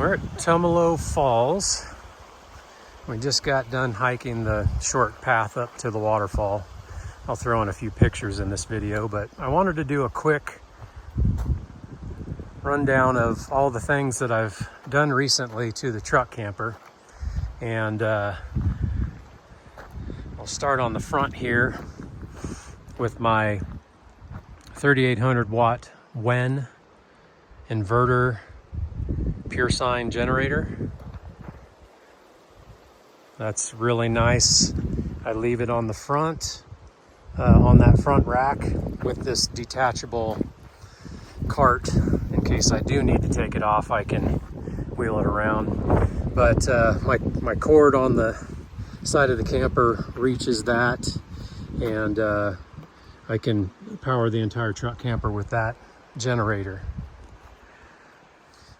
We're at Tumalo Falls. We just got done hiking the short path up to the waterfall. I'll throw in a few pictures in this video, but I wanted to do a quick rundown of all the things that I've done recently to the truck camper. And I'll start on the front here with my 3800 watt WEN inverter Pure Sine generator. That's really nice. I leave it on the front, on that front rack with this detachable cart. In case I do need to take it off, I can wheel it around. But my cord on the side of the camper reaches that, and I can power the entire truck camper with that generator.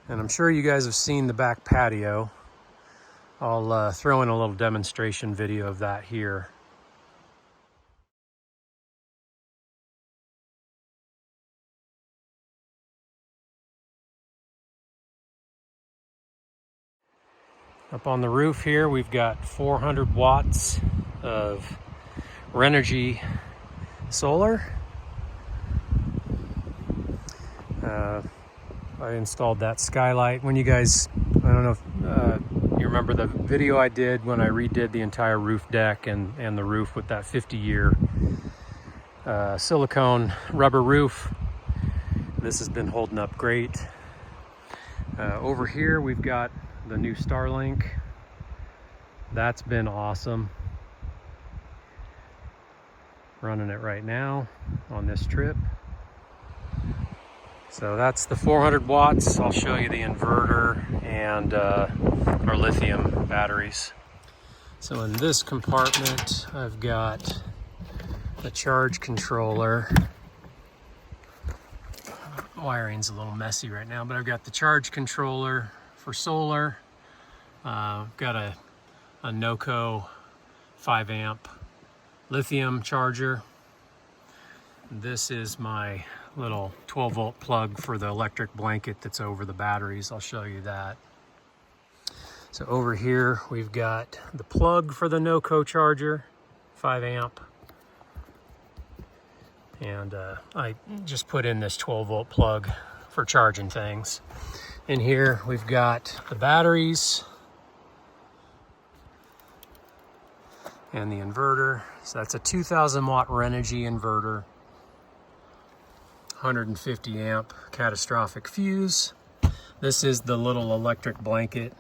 And I'm sure you guys have seen the back patio. I'll throw in a little demonstration video of that here. Up on the roof here, we've got 400 watts of Renogy solar. I installed that skylight. When you guys, I don't know if you remember the video I did when I redid the entire roof deck and the roof with that 50-year silicone rubber roof. This has been holding up great. Over here we've got the new Starlink. That's been awesome. Running it right now on this trip. So that's the 400 watts. I'll show you the inverter and our lithium batteries. So in this compartment, I've got the charge controller. Wiring's a little messy right now, but I've got the charge controller for solar. Got a NOCO 5 amp lithium charger. This is my little 12 volt plug for the electric blanket that's over the batteries. I'll show you that. So over here we've got the plug for the NOCO charger, 5 amp. And I just put in this 12 volt plug for charging things. In here we've got the batteries and the inverter. So that's a 2000 watt Renogy inverter, 150 amp catastrophic fuse. This is the little electric blanket.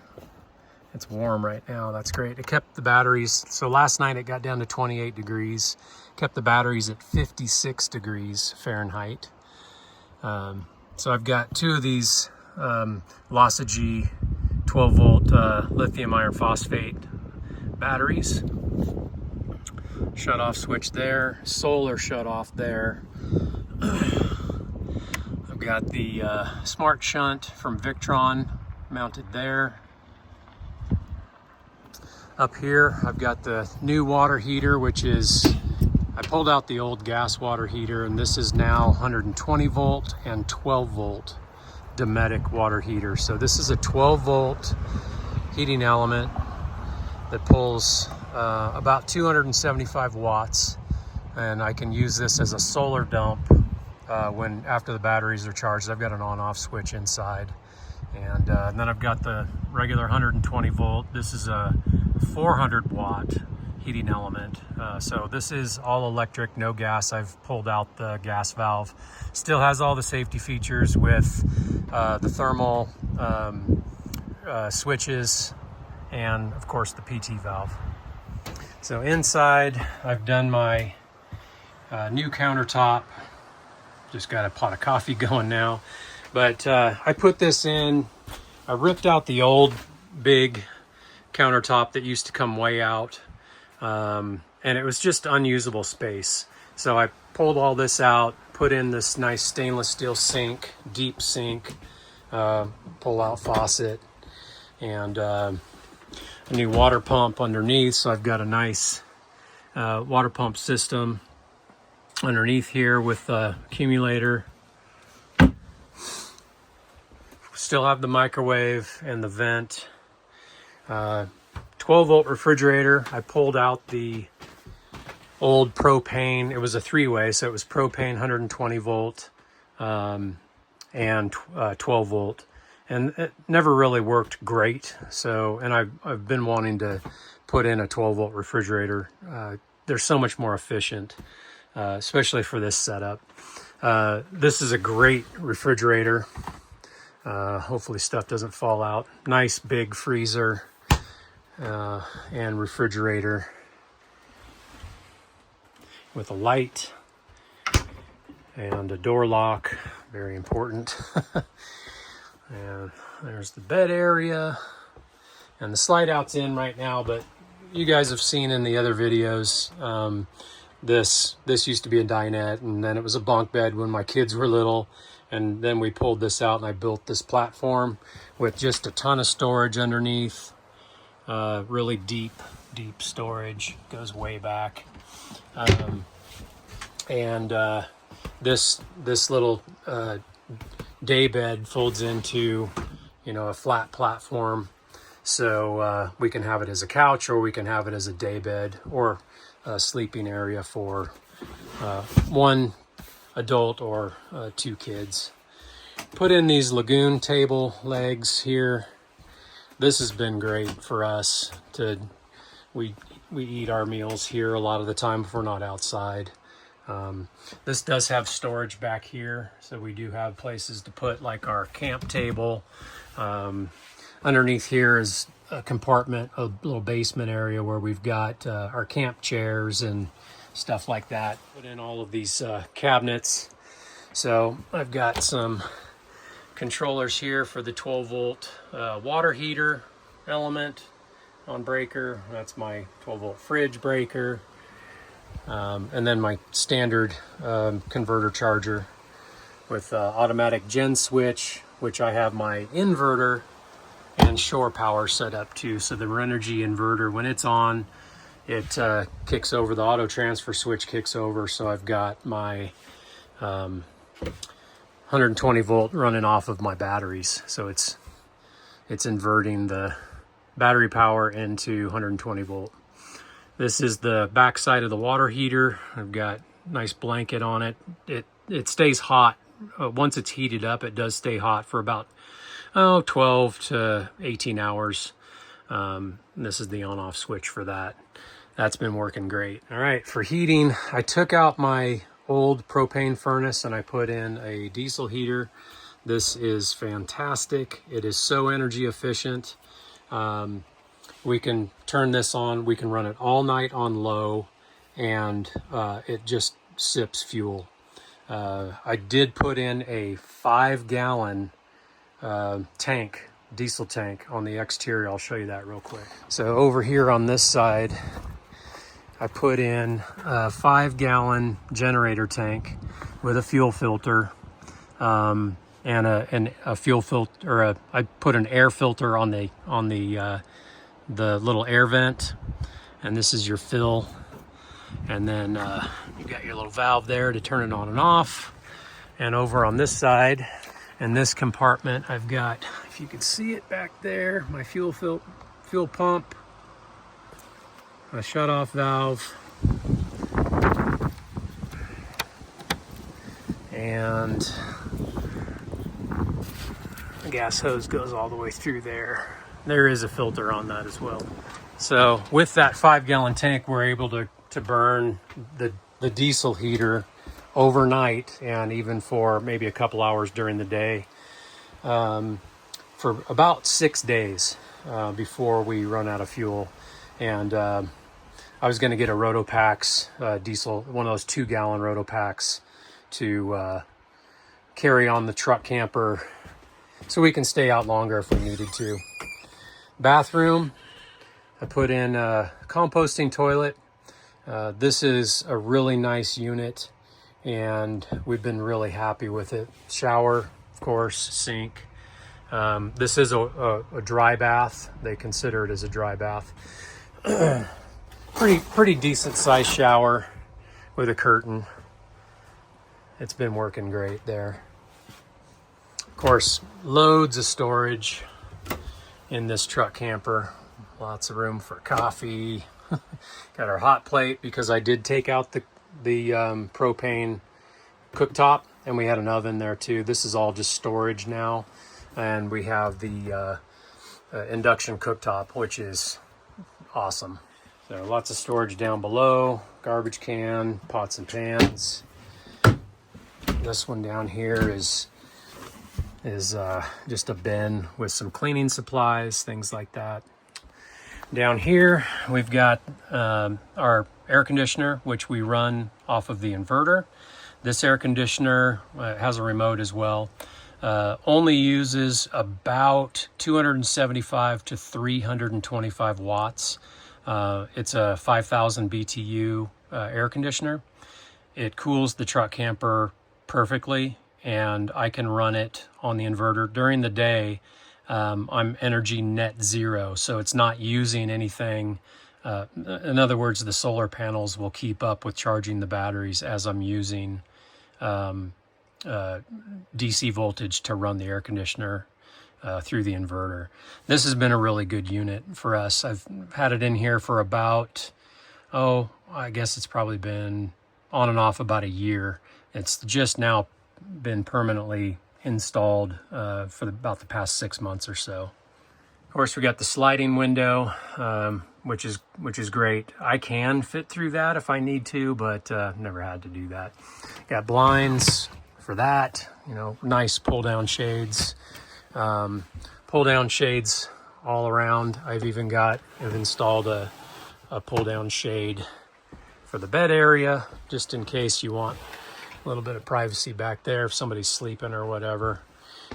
It's warm right now, that's great. It kept the batteries, so last night it got down to 28 degrees, kept the batteries at 56 degrees Fahrenheit. So I've got two of these Losagy 12 volt lithium iron phosphate batteries. Shut off switch there, solar shut off there. I've got the smart shunt from Victron mounted there. Up here I've got the new water heater, which is, I pulled out the old gas water heater, and this is now 120 volt and 12 volt Dometic water heater. So this is a 12 volt heating element that pulls about 275 watts, and I can use this as a solar dump when after the batteries are charged. I've got an on-off switch inside, and then I've got the regular 120 volt. This is a 400 watt heating element. So this is all electric, no gas. I've pulled out the gas valve. Still has all the safety features with the thermal switches and of course the PT valve. So inside I've done my new countertop. Just got a pot of coffee going now. But I put this in, I ripped out the old big countertop that used to come way out. And it was just unusable space. So I pulled all this out, put in this nice stainless steel sink, deep sink, pull out faucet, and a new water pump underneath. So I've got a nice water pump system underneath here with the accumulator. Still have the microwave and the vent. 12-volt refrigerator. I pulled out the old propane. It was a 3-way, so it was propane 120 volt and 12 volt. And it never really worked great. So, and I've been wanting to put in a 12-volt refrigerator. They're so much more efficient, especially for this setup. This is a great refrigerator. Hopefully stuff doesn't fall out. Nice big freezer and refrigerator with a light and a door lock, very important. And there's the bed area, and the slide out's in right now, but you guys have seen in the other videos, this used to be a dinette, and then it was a bunk bed when my kids were little, and then we pulled this out and I built this platform with just a ton of storage underneath. Really deep storage, goes way back. This little day bed folds into, you know, a flat platform, so we can have it as a couch, or we can have it as a day bed, or a sleeping area for one adult or 2 kids. Put in these lagoon table legs here. This has been great for us. We eat our meals here a lot of the time if we're not outside. This does have storage back here, so we do have places to put like our camp table. Underneath here is a compartment, a little basement area where we've got our camp chairs and stuff like that. Put in all of these cabinets. So I've got some controllers here for the 12-volt water heater element on breaker. That's my 12-volt fridge breaker. And then my standard converter charger with automatic gen switch, which I have my inverter and shore power set up to. So the Renogy inverter, when it's on, it kicks over, the auto transfer switch kicks over. So I've got my 120 volt running off of my batteries. So it's inverting the battery power into 120 volt. This is the back side of the water heater. I've got a nice blanket on it. It stays hot. Once it's heated up, it does stay hot for about 12 to 18 hours. This is the on-off switch for that. That's been working great. All right, for heating, I took out my old propane furnace and I put in a diesel heater. This is fantastic. It is so energy efficient. We can turn this on, we can run it all night on low, and it just sips fuel. I did put in a 5-gallon tank, diesel tank on the exterior. I'll show you that real quick. So over here on this side, I put in a 5-gallon generator tank with a fuel filter, and a fuel filter, or I put an air filter on the little air vent, and this is your fill. And then you got your little valve there to turn it on and off. And over on this side, in this compartment, I've got, if you can see it back there, my fuel pump, a shut-off valve, and the gas hose goes all the way through there. There is a filter on that as well. So with that 5-gallon tank, we're able to burn the diesel heater overnight, and even for maybe a couple hours during the day, for about 6 days before we run out of fuel. And I was going to get a Rotopax diesel, one of those 2-gallon Rotopax, to carry on the truck camper so we can stay out longer if we needed to. Bathroom, I put in a composting toilet. This is a really nice unit, and we've been really happy with it. Shower, of course, sink. This is a dry bath. They consider it as a dry bath. Pretty decent sized shower with a curtain. It's been working great there. Of course, loads of storage in this truck camper. Lots of room for coffee. Got our hot plate because I did take out the propane cooktop, and we had an oven there too. This is all just storage now, and we have the induction cooktop, which is awesome. So lots of storage down below, garbage can, pots and pans. This one down here is just a bin with some cleaning supplies, things like that. Down here we've got our air conditioner, which we run off of the inverter. This air conditioner has a remote as well. Only uses about 275 to 325 watts. It's a 5,000 BTU air conditioner. It cools the truck camper perfectly, and I can run it on the inverter. During the day, I'm energy net zero, so it's not using anything. In other words, the solar panels will keep up with charging the batteries as I'm using DC voltage to run the air conditioner through the inverter. This has been a really good unit for us. I've had it in here for about, I guess it's probably been on and off about a year. It's just now been permanently installed for about the past 6 months or so. Of course, we got the sliding window, which is great. I can fit through that if I need to, but never had to do that. Got blinds for that, nice pull-down shades. Pull-down shades all around. I've installed a pull-down shade for the bed area, just in case you want a little bit of privacy back there if somebody's sleeping or whatever.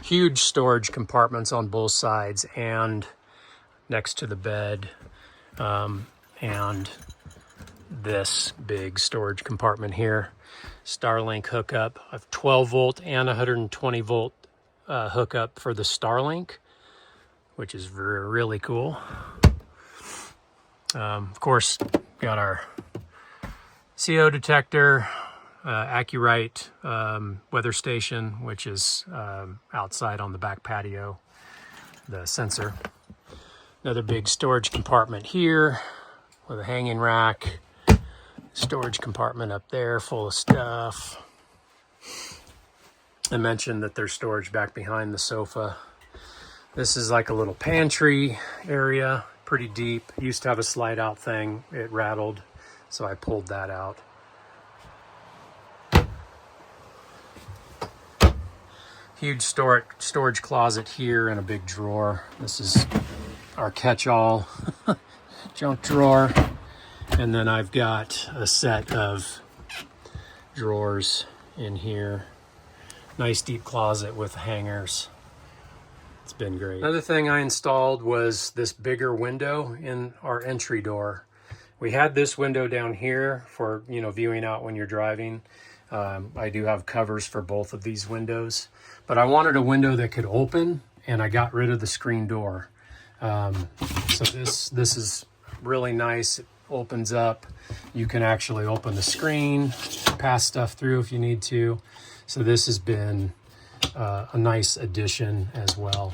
Huge storage compartments on both sides and next to the bed, and this big storage compartment here. Starlink hookup. I have 12 volt and 120 volt hookup for the Starlink, which is really cool. Of course, got our CO detector, Accurite weather station, which is outside on the back patio, the sensor. Another big storage compartment here with a hanging rack. Storage compartment up there full of stuff. I mentioned that there's storage back behind the sofa. This is like a little pantry area, pretty deep. Used to have a slide out thing. It rattled, so I pulled that out. Huge storage closet here and a big drawer. This is our catch-all junk drawer. And then I've got a set of drawers in here. Nice deep closet with hangers. It's been great. Another thing I installed was this bigger window in our entry door. We had this window down here for, viewing out when you're driving. I do have covers for both of these windows, but I wanted a window that could open, and I got rid of the screen door. So this is really nice. It opens up. You can actually open the screen, pass stuff through if you need to. So this has been a nice addition as well.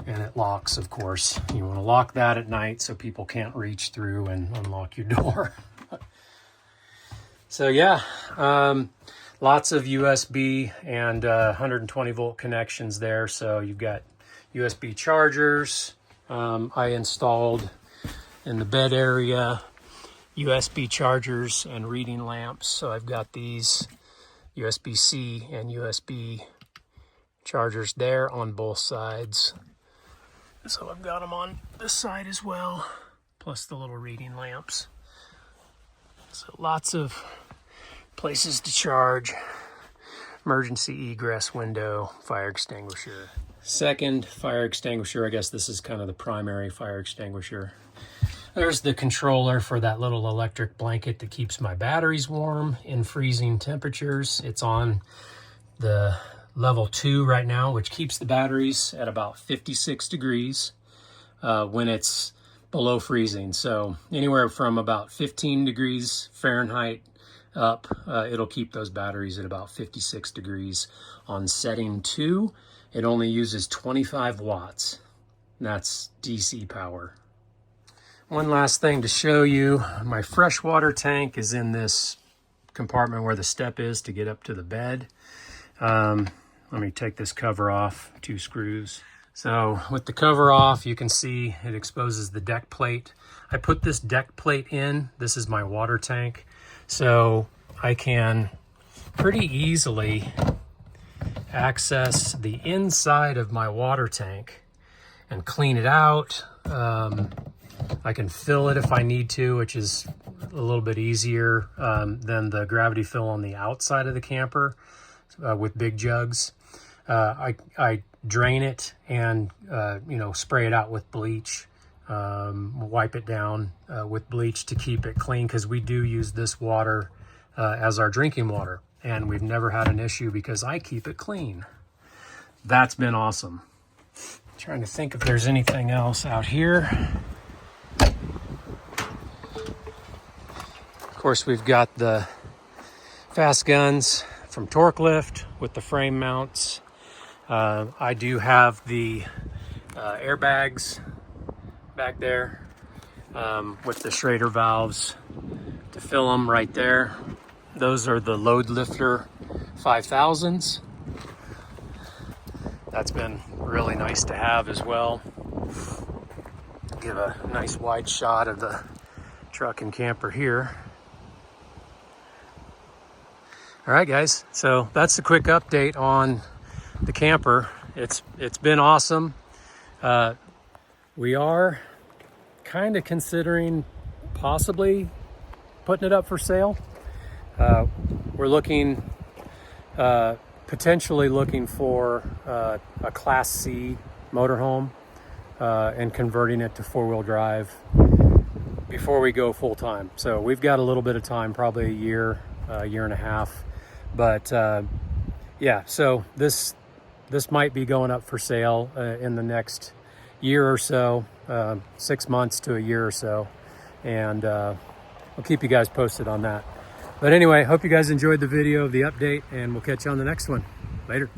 And it locks, of course. You want to lock that at night so people can't reach through and unlock your door. So yeah, lots of USB and 120 volt connections there. So you've got USB chargers. I installed in the bed area USB chargers and reading lamps. So I've got these USB-C and USB chargers there on both sides. So I've got them on this side as well, plus the little reading lamps. So lots of places to charge. Emergency egress window, fire extinguisher. Second fire extinguisher, I guess this is kind of the primary fire extinguisher. There's the controller for that little electric blanket that keeps my batteries warm in freezing temperatures. It's on the level 2 right now, which keeps the batteries at about 56 degrees when it's below freezing. So anywhere from about 15 degrees Fahrenheit up, it'll keep those batteries at about 56 degrees. On setting 2, it only uses 25 watts. That's DC power. One last thing to show you, my freshwater tank is in this compartment where the step is to get up to the bed. Let me take this cover off, 2 screws. So with the cover off, you can see it exposes the deck plate. I put this deck plate in, this is my water tank, so I can pretty easily access the inside of my water tank and clean it out. I can fill it if I need to, which is a little bit easier than the gravity fill on the outside of the camper with big jugs. I drain it and spray it out with bleach, wipe it down with bleach to keep it clean, because we do use this water as our drinking water, and we've never had an issue because I keep it clean. That's been awesome. Trying to think if there's anything else out here. Of course, we've got the fast guns from Torque Lift with the frame mounts. I do have the airbags back there with the Schrader valves to fill them right there. Those are the Load Lifter 5000s. That's been really nice to have as well. Give a nice wide shot of the truck and camper here. All right, guys, so that's a quick update on the camper. It's been awesome. We are kind of considering possibly putting it up for sale. We're looking, potentially looking for a Class C motorhome and converting it to 4-wheel drive before we go full time. So we've got a little bit of time, probably a year and a half. But yeah, so this might be going up for sale in the next year or so, 6 months to a year or so. And I'll keep you guys posted on that. But anyway, hope you guys enjoyed the video of the update, and we'll catch you on the next one. Later.